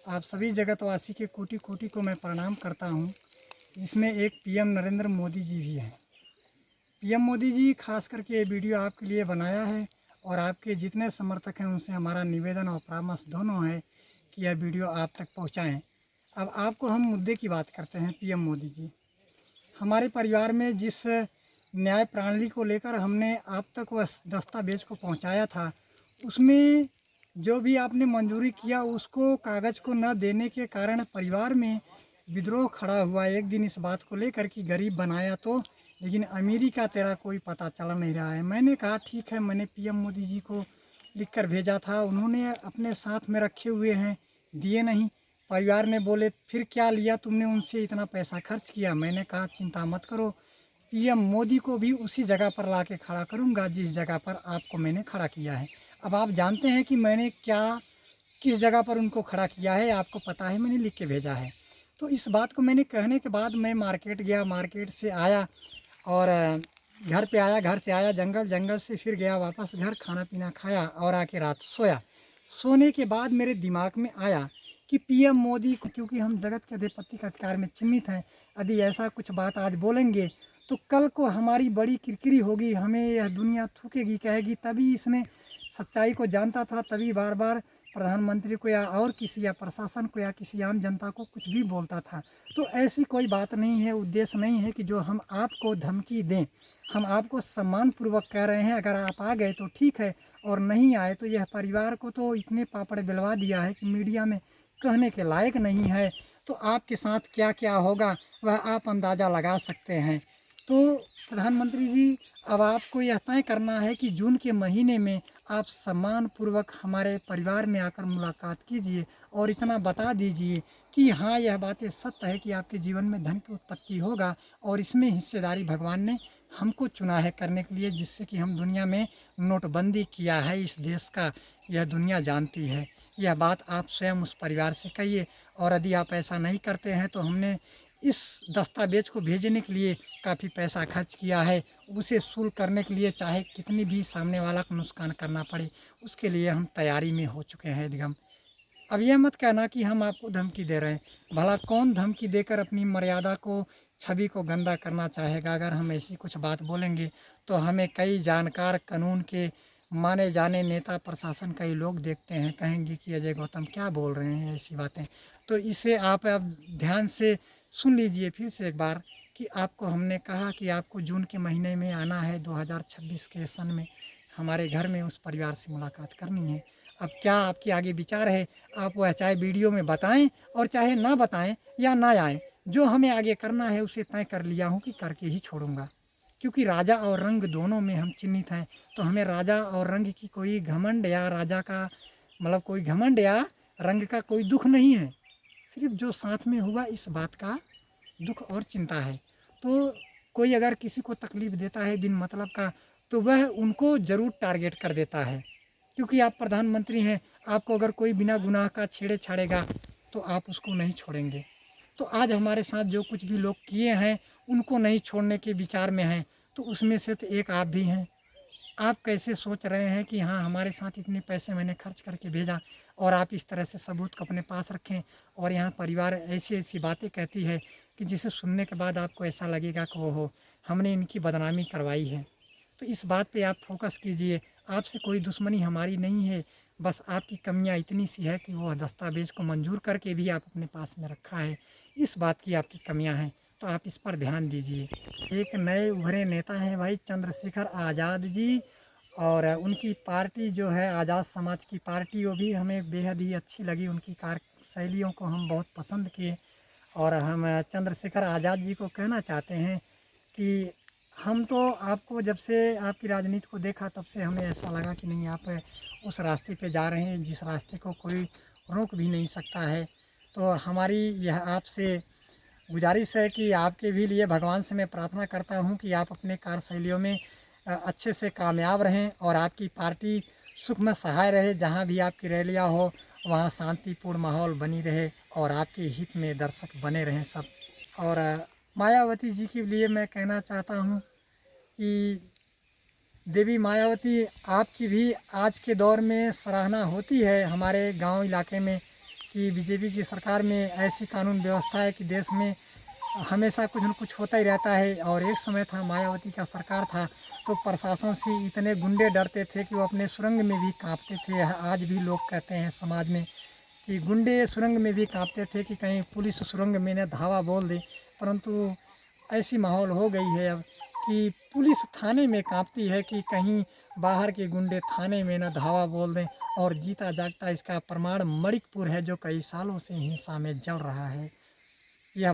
आप सभी जगतवासी के कोटि कोटि को मैं प्रणाम करता हूं, जिसमें एक पीएम नरेंद्र मोदी जी भी हैं। पीएम मोदी जी खास करके ये वीडियो आपके लिए बनाया है और आपके जितने समर्थक हैं उनसे हमारा निवेदन और परामर्श दोनों है कि यह वीडियो आप तक पहुंचाएं। अब आपको हम मुद्दे की बात करते हैं। पीएम मोदी जी, हमारे परिवार में जिस न्याय प्रणाली को लेकर हमने आप तक वह दस्तावेज को पहुंचाया था, उसमें जो भी आपने मंजूरी किया उसको कागज़ को न देने के कारण परिवार में विद्रोह खड़ा हुआ। एक दिन इस बात को लेकर कि गरीब बनाया तो, लेकिन अमीरी का तेरा कोई पता चल नहीं रहा है। मैंने कहा ठीक है, मैंने पीएम मोदी जी को लिख कर भेजा था, उन्होंने अपने साथ में रखे हुए हैं, दिए नहीं। परिवार ने बोले फिर क्या लिया तुमने उनसे, इतना पैसा खर्च किया। मैंने कहा चिंता मत करो, पीएम मोदी को भी उसी जगह पर ला के खड़ा करूँगा जिस जगह पर आपको मैंने खड़ा किया है। अब आप जानते हैं कि मैंने किस जगह पर उनको खड़ा किया है, आपको पता है, मैंने लिख के भेजा है। तो इस बात को मैंने कहने के बाद मैं मार्केट गया, मार्केट से आया और घर पे आया, घर से आया जंगल, जंगल से फिर गया वापस घर, खाना पीना खाया और आके रात सोया। सोने के बाद मेरे दिमाग में आया कि पीएम मोदी को, क्योंकि हम जगत के अधिपति के अधिकार में चिन्हित हैं, यदि ऐसा कुछ बात आज बोलेंगे तो कल को हमारी बड़ी किरकिरी होगी, हमें यह दुनिया थूकेगी, कहेगी तभी इसने सच्चाई को जानता था, तभी बार बार प्रधानमंत्री को या और किसी या प्रशासन को या किसी आम जनता को कुछ भी बोलता था। तो ऐसी कोई बात नहीं है, उद्देश्य नहीं है कि जो हम आपको धमकी दें। हम आपको सम्मानपूर्वक कह रहे हैं, अगर आप आ गए तो ठीक है और नहीं आए तो यह परिवार को तो इतने पापड़ बेलवा दिया है कि मीडिया में कहने के लायक नहीं है। तो आपके साथ क्या क्या होगा वह आप अंदाज़ा लगा सकते हैं। तो प्रधानमंत्री जी, अब आपको यह तय करना है कि जून के महीने में आप सम्मानपूर्वक हमारे परिवार में आकर मुलाकात कीजिए और इतना बता दीजिए कि हाँ, यह बातें सत्य है कि आपके जीवन में धन की उत्पत्ति होगा और इसमें हिस्सेदारी भगवान ने हमको चुना है करने के लिए, जिससे कि हम दुनिया में नोटबंदी किया है इस देश का, यह दुनिया जानती है। यह बात आप स्वयं उस परिवार से कहिए और यदि आप ऐसा नहीं करते हैं तो हमने इस दस्तावेज को भेजने के लिए काफ़ी पैसा खर्च किया है, उसे सुल करने के लिए चाहे कितनी भी सामने वाला को नुकसान करना पड़े, उसके लिए हम तैयारी में हो चुके हैं एकदम। अब यह मत कहना कि हम आपको धमकी दे रहे हैं। भला कौन धमकी देकर अपनी मर्यादा को, छवि को गंदा करना चाहेगा। अगर हम ऐसी कुछ बात बोलेंगे तो हमें कई जानकार, कानून के माने जाने नेता, प्रशासन, कई लोग देखते हैं, कहेंगे कि अजय गौतम क्या बोल रहे हैं ऐसी बातें। तो इसे आप अब ध्यान से सुन लीजिए फिर से एक बार कि आपको हमने कहा कि आपको जून के महीने में आना है 2026 के सन में, हमारे घर में उस परिवार से मुलाकात करनी है। अब क्या आपके आगे विचार है, आप वह चाहे वीडियो में बताएं और चाहे ना बताएं या ना आएँ, जो हमें आगे करना है उसे तय कर लिया हूँ कि करके ही छोड़ूंगा। क्योंकि राजा और रंग दोनों में हम चिन्हित हैं, तो हमें राजा और रंग की कोई घमंड या राजा का मतलब कोई घमंड या रंग का कोई दुख नहीं है। सिर्फ जो साथ में हुआ इस बात का दुख और चिंता है। तो कोई अगर किसी को तकलीफ़ देता है बिन मतलब का, तो वह उनको ज़रूर टारगेट कर देता है। क्योंकि आप प्रधानमंत्री हैं, आपको अगर कोई बिना गुनाह का छेड़े छाड़ेगा तो आप उसको नहीं छोड़ेंगे। तो आज हमारे साथ जो कुछ भी लोग किए हैं उनको नहीं छोड़ने के विचार में हैं, तो उसमें से तो एक आप भी हैं। आप कैसे सोच रहे हैं कि हाँ, हमारे साथ इतने पैसे मैंने खर्च करके भेजा और आप इस तरह से सबूत को अपने पास रखें और यहाँ परिवार ऐसी ऐसी बातें कहती है कि जिसे सुनने के बाद आपको ऐसा लगेगा कि ओहो, हमने इनकी बदनामी करवाई है। तो इस बात पे आप फोकस कीजिए। आपसे कोई दुश्मनी हमारी नहीं है, बस आपकी कमियां इतनी सी है कि वो दस्तावेज़ को मंजूर करके भी आप अपने पास में रखा है, इस बात की आपकी कमियां हैं। तो आप इस पर ध्यान दीजिए। एक नए उभरे नेता हैं भाई चंद्रशेखर आज़ाद जी, और उनकी पार्टी जो है आज़ाद समाज की पार्टी, वो भी हमें बेहद ही अच्छी लगी, उनकी कार्यशैलियों को हम बहुत पसंद किए। और हम चंद्रशेखर आज़ाद जी को कहना चाहते हैं कि हम तो आपको जब से आपकी राजनीति को देखा तब से हमें ऐसा लगा कि नहीं, आप उस रास्ते पे जा रहे हैं जिस रास्ते को कोई रोक भी नहीं सकता है। तो हमारी यह आपसे गुजारिश है कि आपके भी लिए भगवान से मैं प्रार्थना करता हूँ कि आप अपने कार्यशैलियों में अच्छे से कामयाब रहें और आपकी पार्टी सुख में सहाय रहे। जहाँ भी आपकी रैलियाँ हो वहाँ शांतिपूर्ण माहौल बनी रहे और आपके हित में दर्शक बने रहें सब। और मायावती जी के लिए मैं कहना चाहता हूँ कि देवी मायावती, आपकी भी आज के दौर में सराहना होती है हमारे गांव इलाके में कि बीजेपी की सरकार में ऐसी कानून व्यवस्था है कि देश में हमेशा कुछ न कुछ होता ही रहता है। और एक समय था, मायावती का सरकार था, तो प्रशासन से इतने गुंडे डरते थे कि वो अपने सुरंग में भी कांपते थे। आज भी लोग कहते हैं समाज में कि गुंडे सुरंग में भी कांपते थे कि कहीं पुलिस सुरंग में न धावा बोल दे। परंतु ऐसी माहौल हो गई है अब कि पुलिस थाने में कांपती है कि कहीं बाहर के गुंडे थाने में न धावा बोल दें। और जीता जागता इसका प्रमाण मणिकपुर है, जो कई सालों से हिंसा में जल रहा है। यह